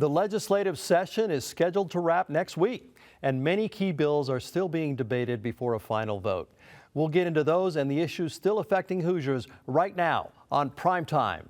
The legislative session is scheduled to wrap next week, and many key bills are still being debated before a final vote. We'll get into those and the issues still affecting Hoosiers right now on PrimeTime.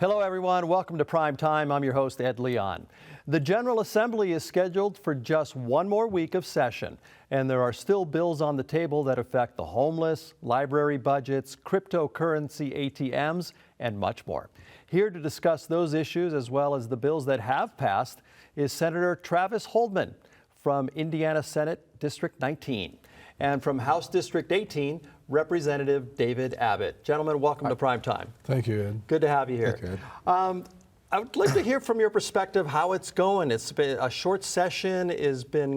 Hello everyone, welcome to Prime Time. I'm your host, Ed Leon. The General Assembly is scheduled for just one more week of session, and there are still bills on the table that affect the homeless, library budgets, cryptocurrency ATMs, and much more. Here to discuss those issues as well as the bills that have passed is Senator Travis Holdman from Indiana Senate District 19. And from House District 18, Representative David Abbott. Gentlemen, welcome to Prime Time. Thank you, Ed. Good to have you here. Thank you, Ed. I would like to hear from your perspective how it's going. It's been a short session.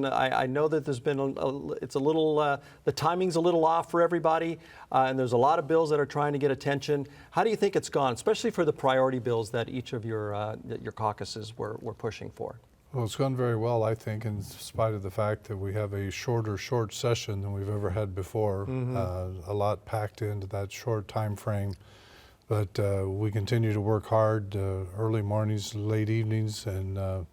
I know that there's been the timing's a little off for everybody, and there's a lot of bills that are trying to get attention. How do you think it's gone, especially for the priority bills that each of your caucuses were pushing for? Well, it's gone very well, I think, in spite of the fact that we have a short session than we've ever had before. A lot packed into that short time frame. But we continue to work hard, early mornings, late evenings, and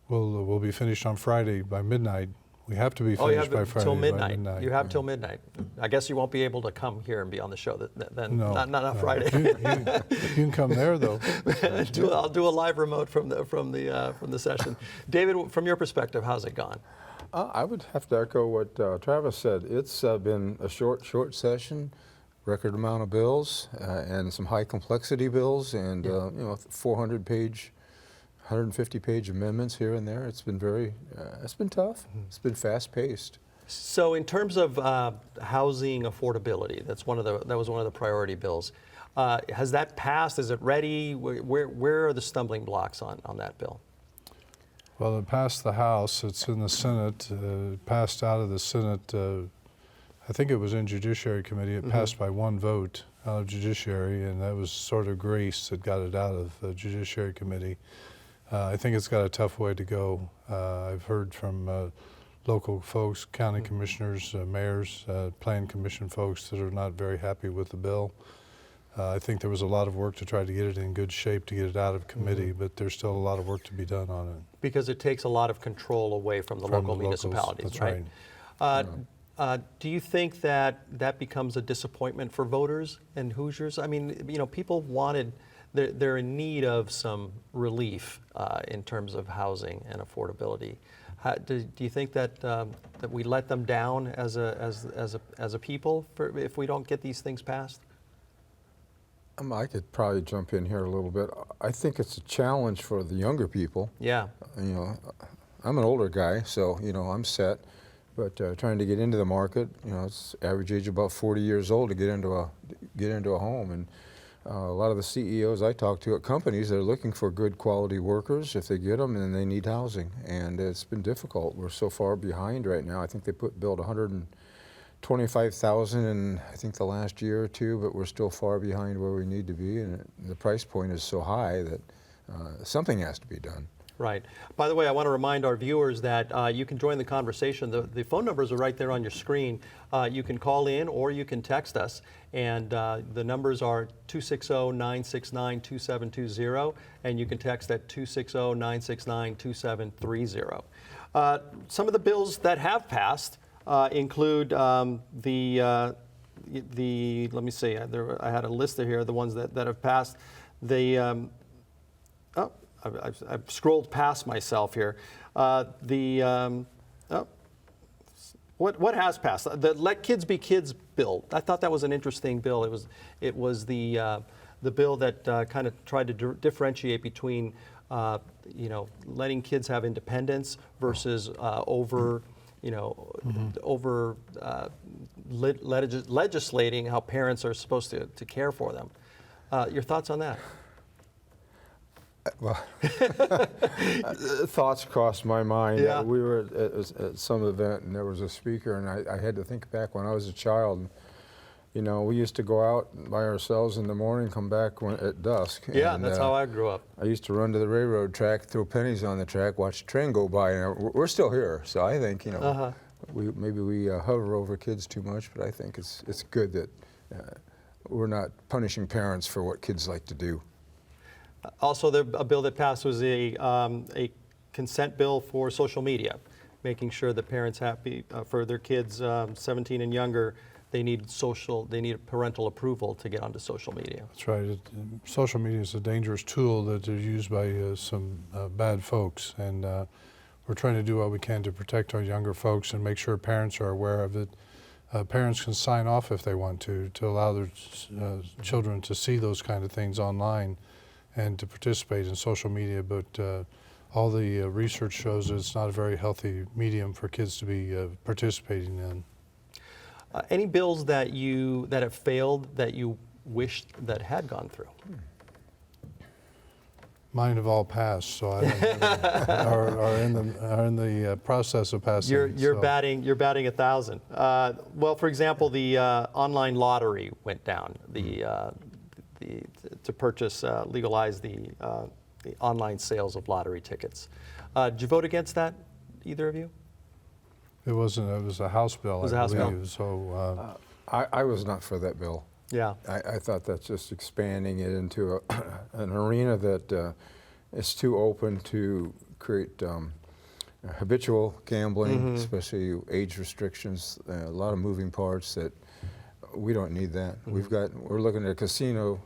we'll be finished on Friday by midnight. We have to be finished by Friday till midnight. by midnight. You have till midnight. I guess you won't be able to come here and be on the show then. No, not Friday. You can come there though. I'll do a live remote from the session. David, from your perspective, how's it gone? I would have to echo what Travis said. It's been a short session, record amount of bills, and some high complexity bills, and 400-page. 150-page amendments here and there. It's been it's been tough. It's been fast-paced. So, in terms of housing affordability, that was one of the priority bills. Has that passed? Is it ready? Where are the stumbling blocks on that bill? Well, it passed the House. It's in the Senate. It passed out of the Senate. I think it was in Judiciary Committee. It passed by one vote out of Judiciary, and that was sort of grace that got it out of the Judiciary Committee. I think it's got a tough way to go. I've heard from local folks, county commissioners, mayors, plan commission folks that are not very happy with the bill. I think there was a lot of work to try to get it in good shape to get it out of committee, but there's still a lot of work to be done on it. Because it takes a lot of control away from the local municipalities, that's right? Do you think that becomes a disappointment for voters and Hoosiers? I mean, people wanted. They're in need of some relief in terms of housing and affordability. Do you think that we let them down as a people if we don't get these things passed? I could probably jump in here a little bit. I think it's a challenge for the younger people. Yeah. I'm an older guy, so I'm set. But trying to get into the market, it's average age about 40 years old to get into a home, and a lot of the CEOs I talk to at companies, they're looking for good quality workers. If they get them, then they need housing, and it's been difficult. We're so far behind right now. I think they built 125,000 in I think the last year or two, but we're still far behind where we need to be, and the price point is so high that something has to be done. Right. By the way, I want to remind our viewers that you can join the conversation. The phone numbers are right there on your screen. You can call in or you can text us. And the numbers are 260-969-2720. And you can text at 260-969-2730. Some of the bills that have passed include let me see, I had a list here, the ones that have passed. I've scrolled past myself here. What has passed? The Let Kids Be Kids bill. I thought that was an interesting bill. It was the bill that kind of tried to differentiate between letting kids have independence versus legislating how parents are supposed to care for them. Your thoughts on that? Well, thoughts crossed my mind. Yeah. We were at some event, and there was a speaker, and I had to think back when I was a child. You know, we used to go out by ourselves in the morning, come back at dusk. Yeah, and, that's how I grew up. I used to run to the railroad track, throw pennies on the track, watch the train go by, and we're still here. So I think, you know, maybe we hover over kids too much, but I think it's good that we're not punishing parents for what kids like to do. Also, a bill that passed was a consent bill for social media, making sure that parents happy for their kids 17 and younger. They need parental approval to get onto social media. That's right. Social media is a dangerous tool that is used by some bad folks, and we're trying to do what we can to protect our younger folks and make sure parents are aware of it. Parents can sign off if they want to allow their children to see those kind of things online and to participate in social media, but all the research shows that it's not a very healthy medium for kids to be participating in. Any bills that have failed that you wished that had gone through? Mine have all passed, so I don't are in the process of passing. You're batting 1,000. Well, for example, the online lottery went down. To purchase legalize the online sales of lottery tickets. Did you vote against that, either of you? It wasn't. It was a House bill. It was a House bill. So I was not for that bill. Yeah. I thought that's just expanding it into an arena that is too open to create habitual gambling, especially age restrictions, a lot of moving parts that we don't need that. We're looking at a casino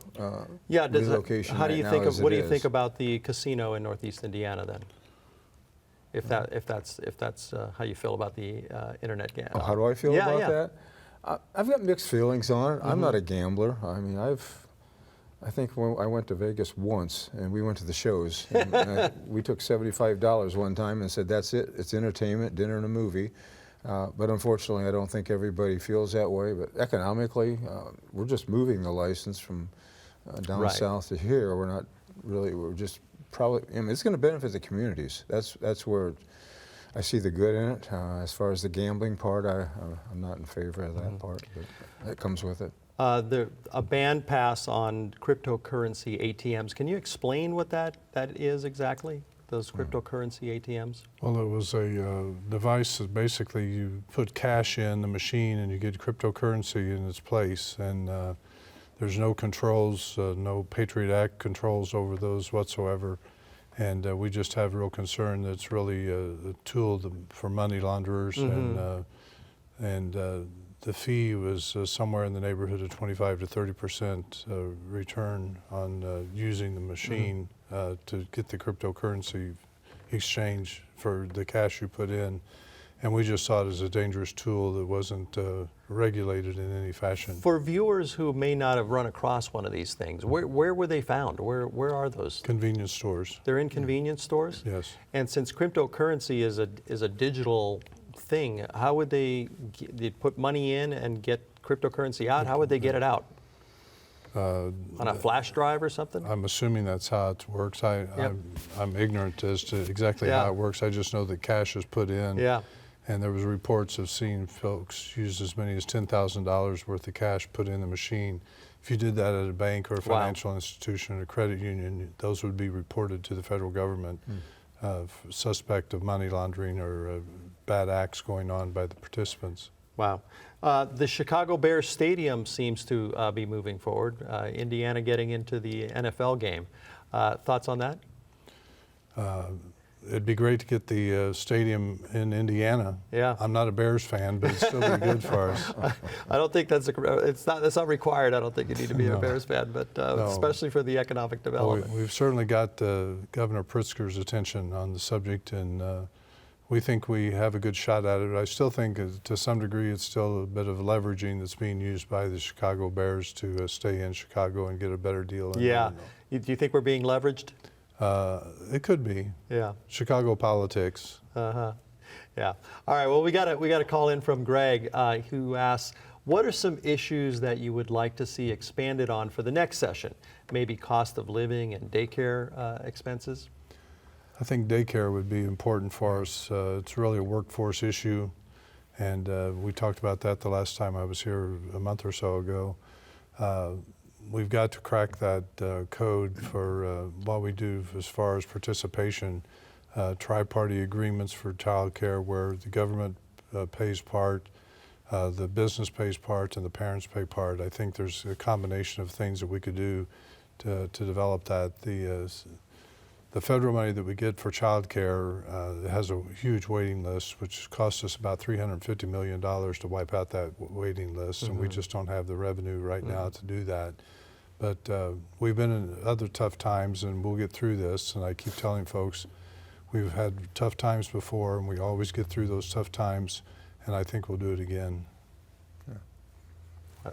relocation. How do you think of what do you think about the casino in Northeast Indiana then? If that's how you feel about the internet game. Oh, how do I feel about that? I've got mixed feelings on it. I'm not a gambler. I mean, I think when I went to Vegas once, and we went to the shows. And we took $75 one time and said, "That's it. It's entertainment, dinner, and a movie." But unfortunately, I don't think everybody feels that way. But economically, we're just moving the license from down south to here. We're not really. We're just probably. I mean, it's going to benefit the communities. That's where I see the good in it. As far as the gambling part, I'm not in favor of that part, but that comes with it. A ban pass on cryptocurrency ATMs. Can you explain what that is exactly? Those cryptocurrency ATMs? Well, it was a device that basically you put cash in the machine and you get cryptocurrency in its place, and there's no controls, no Patriot Act controls over those whatsoever, and we just have real concern that it's really a tool for money launderers, and the fee was somewhere in the neighborhood of 25 to 30% return on using the machine to get the cryptocurrency exchange for the cash you put in. And we just saw it as a dangerous tool that wasn't regulated in any fashion. For viewers who may not have run across one of these things, where were they found? Where are those? Convenience stores. They're in convenience stores? Yes. And since cryptocurrency is a digital thing, how would they put money in and get cryptocurrency out? How would they get it out? On a flash drive or something? I'm assuming that's how it works. I'm ignorant as to exactly how it works. I just know that cash is put in. Yeah. And there was reports of seeing folks use as many as $10,000 worth of cash put in the machine. If you did that at a bank or a financial institution or a credit union, those would be reported to the federal government, suspect of money laundering or bad acts going on by the participants. Wow. The Chicago Bears Stadium seems to be moving forward. Indiana getting into the NFL game. Thoughts on that? It'd be great to get the stadium in Indiana. Yeah. I'm not a Bears fan, but it'd still be good for us. I don't think that's not required. I don't think you need to be a Bears fan, but especially for the economic development. Well, we've certainly got Governor Pritzker's attention on the subject, and we think we have a good shot at it. I still think to some degree it's still a bit of leveraging that's being used by the Chicago Bears to stay in Chicago and get a better deal. Yeah. Do you think we're being leveraged? It could be. Yeah. Chicago politics. Yeah. All right. Well, we got a call in from Greg who asks, what are some issues that you would like to see expanded on for the next session? Maybe cost of living and daycare expenses? I think daycare would be important for us. It's really a workforce issue, And we talked about that the last time I was here a month or so ago. We've got to crack that code for what we do as far as participation, tri-party agreements for child care where the government pays part, the business pays part, and the parents pay part. I think there's a combination of things that we could do to develop that. The federal money that we get for child care has a huge waiting list, which costs us about $350 million to wipe out that waiting list, and we just don't have the revenue right now to do that. But we've been in other tough times, and we'll get through this, and I keep telling folks we've had tough times before, and we always get through those tough times, and I think we'll do it again.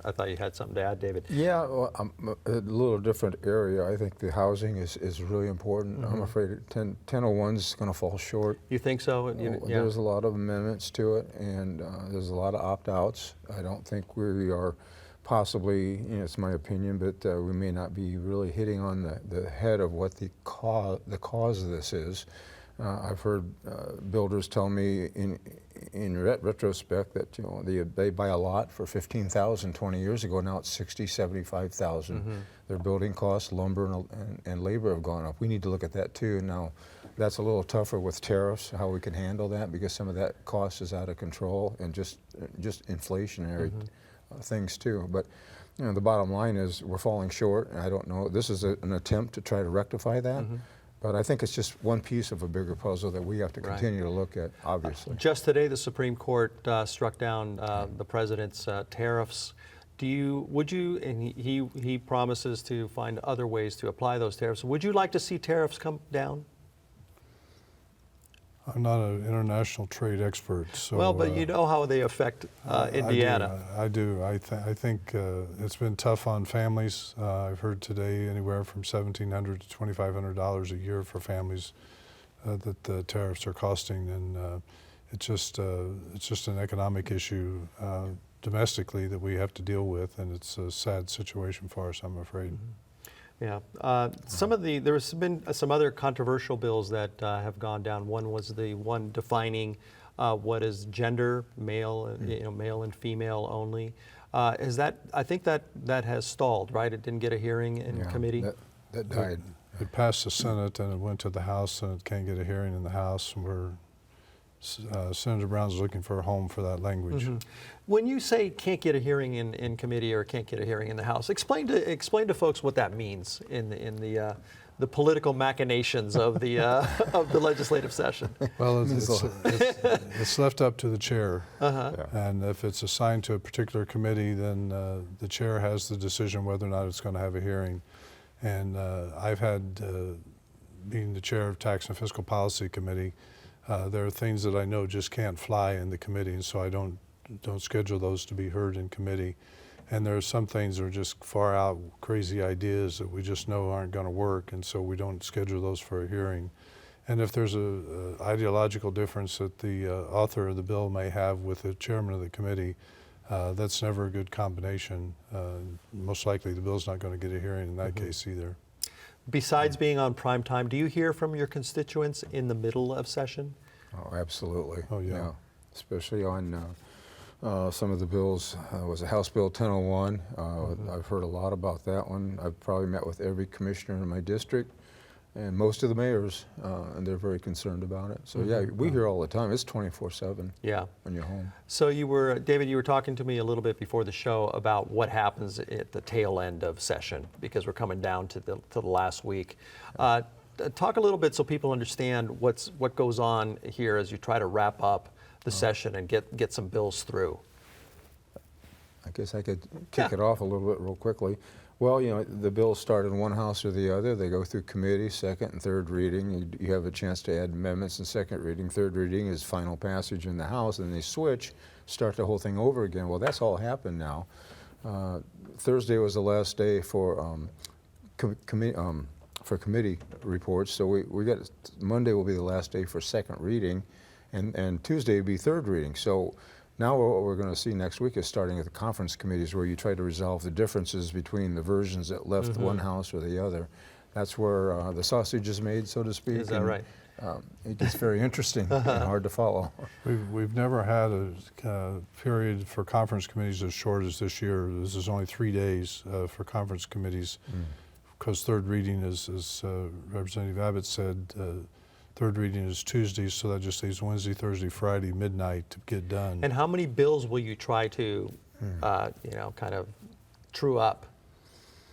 I thought you had something to add, David. Yeah, well, a little different area. I think the housing is really important. I'm afraid 1001 is going to fall short. You think so? There's a lot of amendments to it, and there's a lot of opt-outs. I don't think we are possibly, it's my opinion, but we may not be really hitting on the head of what the cause of this is. I've heard builders tell me in retrospect that they buy a lot for $15,000 20 years ago. Now it's $60,000, $75,000. Their building costs, lumber and labor have gone up. We need to look at that too. Now that's a little tougher with tariffs, how we can handle that, because some of that cost is out of control, and just inflationary things too. But the bottom line is we're falling short, and I don't know. This is an attempt to try to rectify that. But I think it's just one piece of a bigger puzzle that we have to continue to look at, obviously. Just today, the Supreme Court struck down the president's tariffs. Would you, and he promises to find other ways to apply those tariffs. Would you like to see tariffs come down? I'm not an international trade expert, so. Well, but you know how they affect Indiana. I do. I think it's been tough on families. I've heard today anywhere from $1,700 to $2,500 a year for families that the tariffs are costing, and it's just an economic issue domestically that we have to deal with, and it's a sad situation for us, I'm afraid. Yeah, there has been some other controversial bills that have gone down. One was the one defining what is gender, male, male and female only. I think that has stalled, right? It didn't get a hearing in committee. That died. It passed the Senate and it went to the House, and it can't get a hearing in the House. And Senator Brown's looking for a home for that language. When you say can't get a hearing in committee or can't get a hearing in the House, explain to folks what that means in the political machinations of the of the legislative session. Well, it's left up to the chair, and if it's assigned to a particular committee, then the chair has the decision whether or not it's going to have a hearing. And I've had, being the chair of Tax and Fiscal Policy Committee, there are things that I know just can't fly in the committee, and so I don't schedule those to be heard in committee. And there are some things that are just far out crazy ideas that we just know aren't going to work, and so we don't schedule those for a hearing. And if there's a ideological difference that the author of the bill may have with the chairman of the committee, that's never a good combination. Most likely the bill's not going to get a hearing in that case either. Besides being on prime time, do you hear from your constituents in the middle of session? Oh, absolutely. Oh, yeah. Especially on some of the bills. Was a House Bill 1001. I've heard a lot about that one. I've probably met with every commissioner in my district and most of the mayors, and they're very concerned about it. So yeah, we hear all the time. It's 24/7 when you're home. So David, you were talking to me a little bit before the show about what happens at the tail end of session, because we're coming down to the last week. Talk a little bit so people understand what goes on here as you try to wrap up the session and get some bills through. I guess I could kick it off a little bit real quickly. Well, the bills start in one house or the other. They go through committee, second and third reading. You have a chance to add amendments in second reading. Third reading is final passage in the House, and they switch, start the whole thing over again. Well, that's all happened now. Thursday was the last day for committee reports, so we got Monday will be the last day for second reading, and Tuesday will be third reading. So now what we're going to see next week is starting at the conference committees, where you try to resolve the differences between the versions that left one house or the other. That's where the sausage is made, so to speak. Is that right? it gets very interesting and hard to follow. We've never had a period for conference committees as short as this year. This is only 3 days for conference committees, because third reading is, as Representative Abbott said, third reading is Tuesday, so that just leaves Wednesday, Thursday, Friday, midnight to get done. And how many bills will you try to, you know, kind of true up?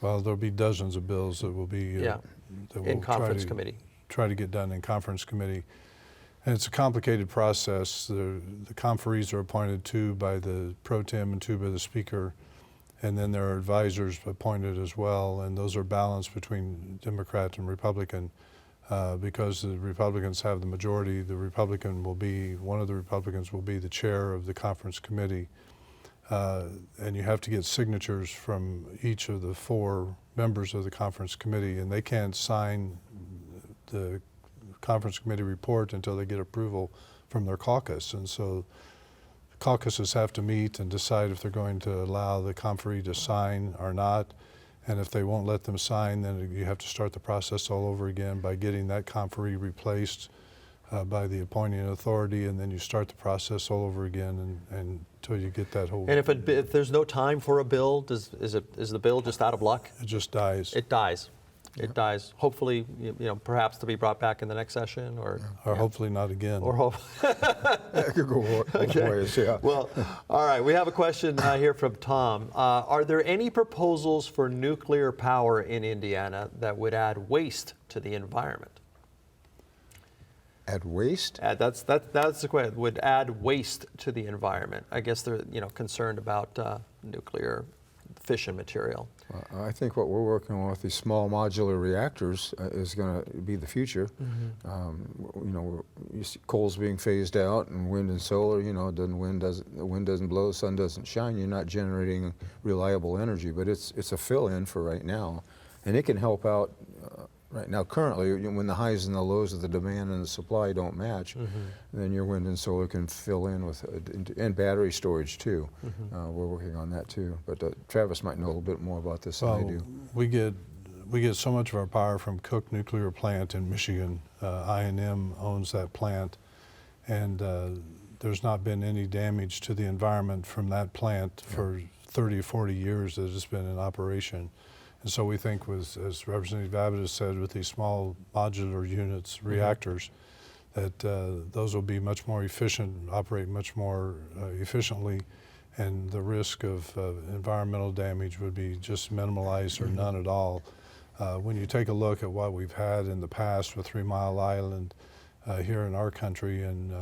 Well, there'll be dozens of bills that will be that in conference committee. Try to get done in conference committee. And it's a complicated process. The conferees are appointed, 2 by the pro tem and 2 by the speaker, and then there are advisors appointed as well, and those are balanced between Democrat and Republican. Because the Republicans have the majority, one of the Republicans will be the chair of the conference committee. And you have to get signatures from each of the 4 members of the conference committee, and they can't sign the conference committee report until they get approval from their caucus. And so caucuses have to meet and decide if they're going to allow the conferee to sign or not. And if they won't let them sign, then you have to start the process all over again by getting that conferee replaced by the appointing authority, and then you start the process all over again and until you get that whole. And if there's no time for a bill, is the bill just out of luck? It just dies. It dies. It dies. Hopefully, you know, perhaps to be brought back in the next session, or hopefully not again. Or hope. It could go both ways, yeah. Well, all right. We have a question here from Tom. Are there any proposals for nuclear power in Indiana that would add waste to the environment? Add waste? That's the question. Would add waste to the environment? I guess they're concerned about nuclear fission material. I think what we're working on with these small modular reactors is going to be the future. You see coal's being phased out, and wind and solar. The wind doesn't blow, the sun doesn't shine. You're not generating reliable energy, but it's a fill-in for right now, and it can help out. Right now, currently, when the highs and the lows of the demand and the supply don't match, then your wind and solar can fill in with, and battery storage too. We're working on that too. But Travis might know a little bit more about this than I do. We get so much of our power from Cook Nuclear Plant in Michigan. I&M owns that plant, and there's not been any damage to the environment from that plant for 30 or 40 years that it's been in operation. And so we think, as Representative Abbott has said, with these small modular units, reactors, that those will be much more efficient, operate much more efficiently, and the risk of environmental damage would be just minimalized or none at all. When you take a look at what we've had in the past with 3 Mile Island here in our country, and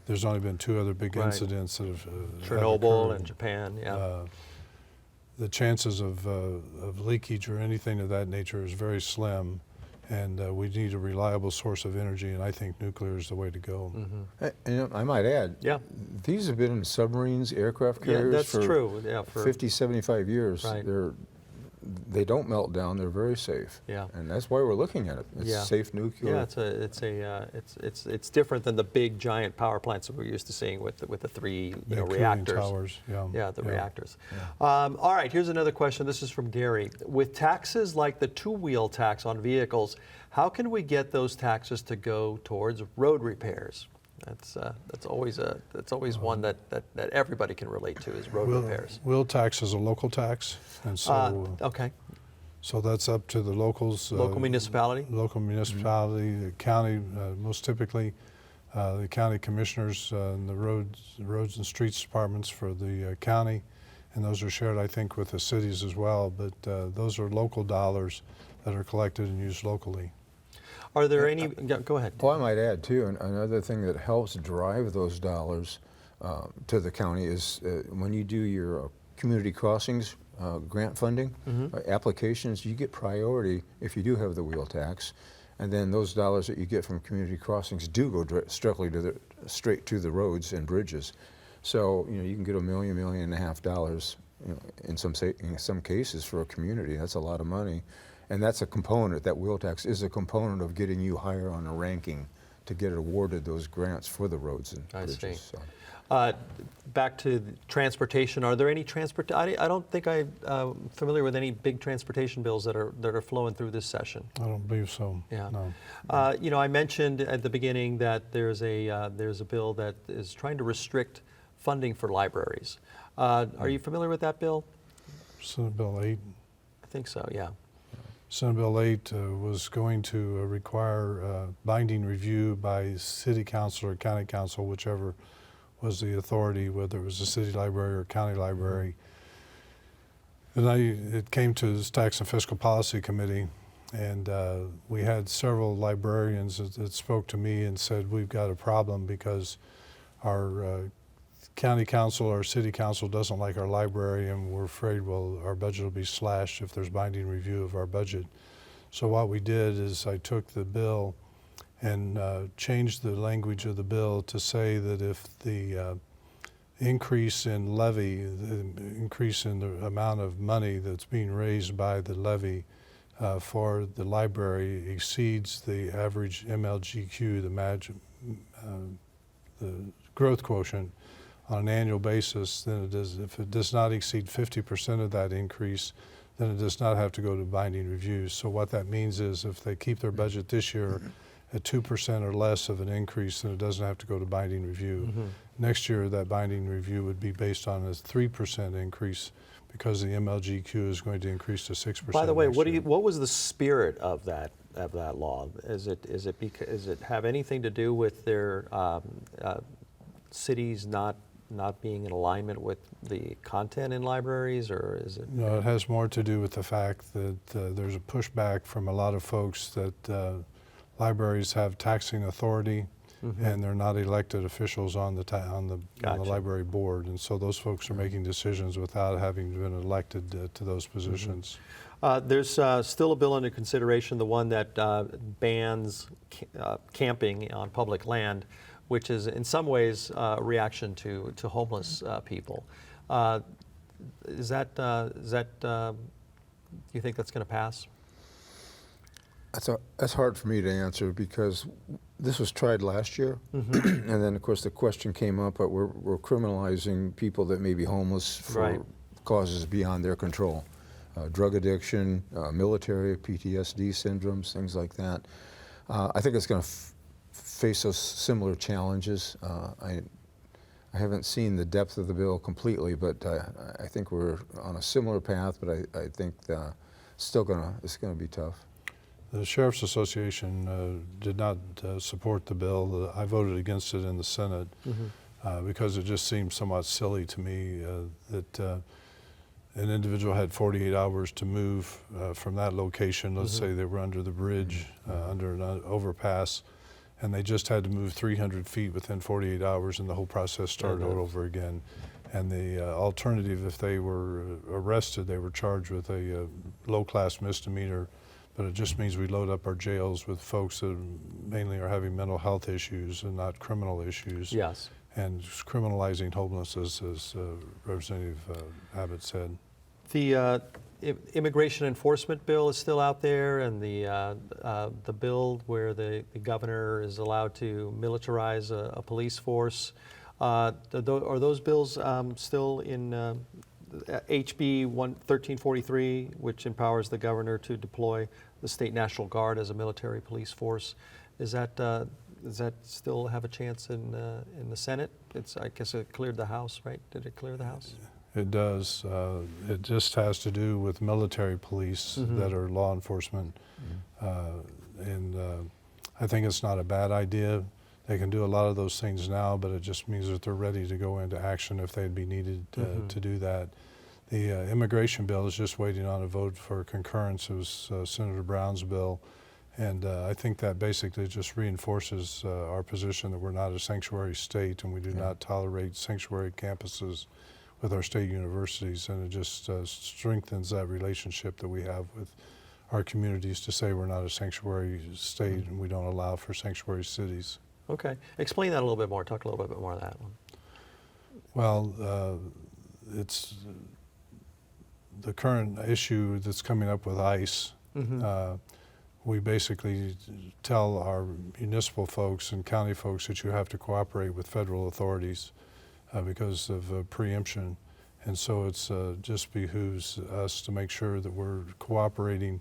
there's only been 2 other big incidents that have Chernobyl and Japan, the chances of leakage or anything of that nature is very slim, and we need a reliable source of energy, and I think nuclear is the way to go. And I might add, these have been in submarines, aircraft carriers for 50, 75 years. Right. They don't melt down. They're very safe. And that's why we're looking at it. It's safe nuclear. It's different than the big giant power plants that we're used to seeing with the 3 reactors. Towers. Reactors. All right, here's another question. This is from Gary. With taxes like the 2-wheel tax on vehicles, how can we get those taxes to go towards road repairs? That's always one that everybody can relate to, is road repairs. Wheel tax is a local tax, and so so that's up to the locals. Local municipality. Local municipality, the county, most typically, the county commissioners and the roads and streets departments for the county, and those are shared, I think, with the cities as well. But those are local dollars that are collected and used locally. Are there any? Go ahead. Well, I might add too, another thing that helps drive those dollars to the county is when you do your community crossings grant funding applications, you get priority if you do have the wheel tax, and then those dollars that you get from community crossings do go straight to the roads and bridges. So you can get $1 million, $1.5 million in some cases for a community. That's a lot of money. And that's a component, that wheel tax is a component of getting you higher on a ranking to get awarded those grants for the roads and I bridges. see. So. Back to the transportation. Are there any I don't think I'm familiar with any big transportation bills that are flowing through this session. I don't believe so. Yeah. No. You know, I mentioned at the beginning that there's a bill that is trying to restrict funding for libraries. Are you familiar with that bill? Senate Bill 8. I think so. Yeah. Senate Bill 8 was going to require binding review by city council or county council, whichever was the authority, whether it was a city library or county library. And it came to the Tax and Fiscal Policy Committee, and we had several librarians that spoke to me and said, we've got a problem because our county council or city council doesn't like our library, and we're afraid, well, our budget will be slashed if there's binding review of our budget. So what we did is I took the bill and changed the language of the bill to say that if the increase in levy, the increase in the amount of money that's being raised by the levy for the library exceeds the average MLGQ, the growth quotient, on an annual basis, then it does. If it does not exceed 50% of that increase, then it does not have to go to binding reviews. So what that means is if they keep their budget this year at 2% or less of an increase, then it doesn't have to go to binding review. Next year, that binding review would be based on a 3% increase because the MLGQ is going to increase to 6%. By the way, next year. what was the spirit of that law? Is it have anything to do with their cities not being in alignment with the content in libraries, or is it? No, it has more to do with the fact that there's a pushback from a lot of folks that libraries have taxing authority, and they're not elected officials on the library board, and so those folks are making decisions without having been elected to those positions. There's still a bill under consideration, the one that bans camping on public land, which is in some ways a reaction to homeless people. Is that you think that's going to pass? That's hard for me to answer because this was tried last year, and then of course the question came up that we're criminalizing people that may be homeless for causes beyond their control, drug addiction, military, PTSD syndromes, things like that. I think it's going to face those similar challenges. I haven't seen the depth of the bill completely, but I think we're on a similar path. But I think it's going to be tough. The Sheriff's Association did not support the bill. I voted against it in the Senate because it just seemed somewhat silly to me that an individual had 48 hours to move from that location. Let's say they were under the bridge, under an overpass, and they just had to move 300 feet within 48 hours, and the whole process started all over again. And the alternative, if they were arrested, they were charged with a low-class misdemeanor. But it just means we load up our jails with folks that mainly are having mental health issues and not criminal issues. Yes. And criminalizing homelessness, as Representative Abbott said. The immigration enforcement bill is still out there, and the bill where the governor is allowed to militarize a police force. Are those bills still in HB 1343, which empowers the governor to deploy the State National Guard as a military police force? Does that still have a chance in the Senate? I guess it cleared the House, right? Did it clear the House? It does. It just has to do with military police that are law enforcement. And I think it's not a bad idea. They can do a lot of those things now, but it just means that they're ready to go into action if they'd be needed to do that. The immigration bill is just waiting on a vote for concurrence. It was Senator Brown's bill. And I think that basically just reinforces our position that we're not a sanctuary state, and we do not tolerate sanctuary campuses with our state universities. And it just strengthens that relationship that we have with our communities to say we're not a sanctuary state and we don't allow for sanctuary cities. Okay. Explain that a little bit more. Talk a little bit more of that one. Well, it's the current issue that's coming up with ICE. we basically tell our municipal folks and county folks that you have to cooperate with federal authorities because of preemption. And so it's just behooves us to make sure that we're cooperating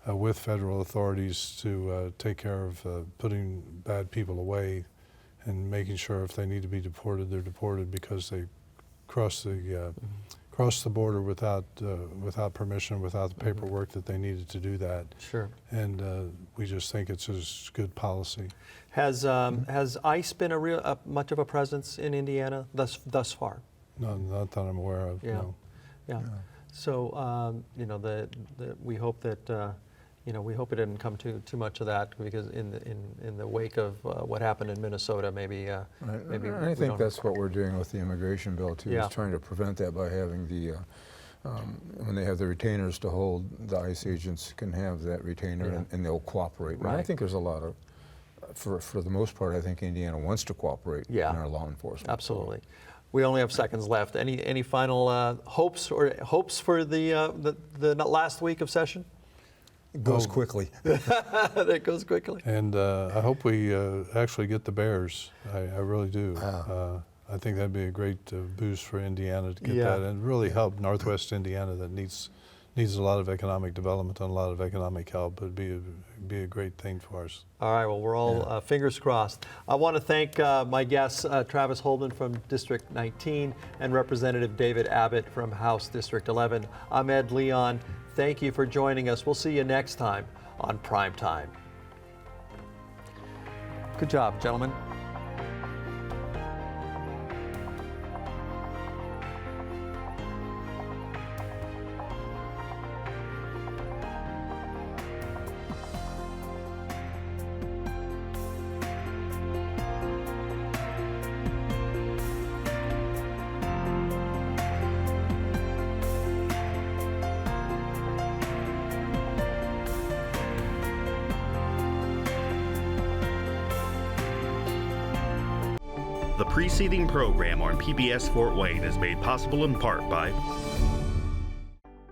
with federal authorities to take care of putting bad people away and making sure if they need to be deported, they're deported because they cross the border without permission, without the paperwork that they needed to do that. Sure. And we just think it's a good policy. Has ICE been much of a presence in Indiana thus far? No, not that I'm aware of. Yeah. No. Yeah. So you know, we hope that we hope it didn't come to too much of that, because in the wake of what happened in Minnesota, maybe I think that's what we're doing with the immigration bill too. Yeah. Is trying to prevent that by having the when they have the retainers to hold, the ICE agents can have that retainer, and they'll cooperate. Right. And I think there's a lot of, for the most part, I think Indiana wants to cooperate in our law enforcement. Absolutely. We only have seconds left. Any final hopes for the last week of session? It goes quickly. It goes quickly. And I hope we actually get the Bears. I really do. I think that'd be a great boost for Indiana to get that, and really help Northwest Indiana that needs a lot of economic development and a lot of economic help. It'd be a great thing for us. All right, well, we're all fingers crossed. I want to thank my guests, Travis Holdman from District 19 and Representative David Abbott from House District 11. I'm Ed Leon. Thank you for joining us. We'll see you next time on Prime Time. Good job, gentlemen. The preceding program on PBS Fort Wayne is made possible in part by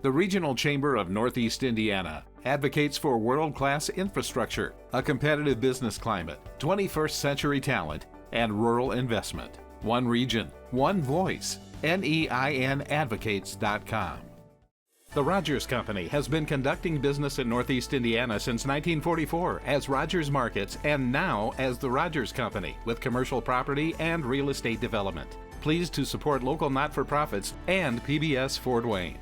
the Regional Chamber of Northeast Indiana advocates for world-class infrastructure, a competitive business climate, 21st century talent, and rural investment. One region, one voice. NEINadvocates.com. The Rogers Company has been conducting business in Northeast Indiana since 1944 as Rogers Markets, and now as the Rogers Company with commercial property and real estate development. Pleased to support local not-for-profits and PBS Fort Wayne.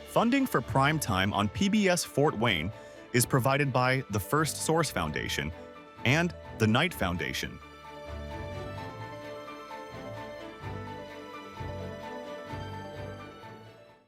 Funding for Prime Time on PBS Fort Wayne is provided by the First Source Foundation and the Knight Foundation.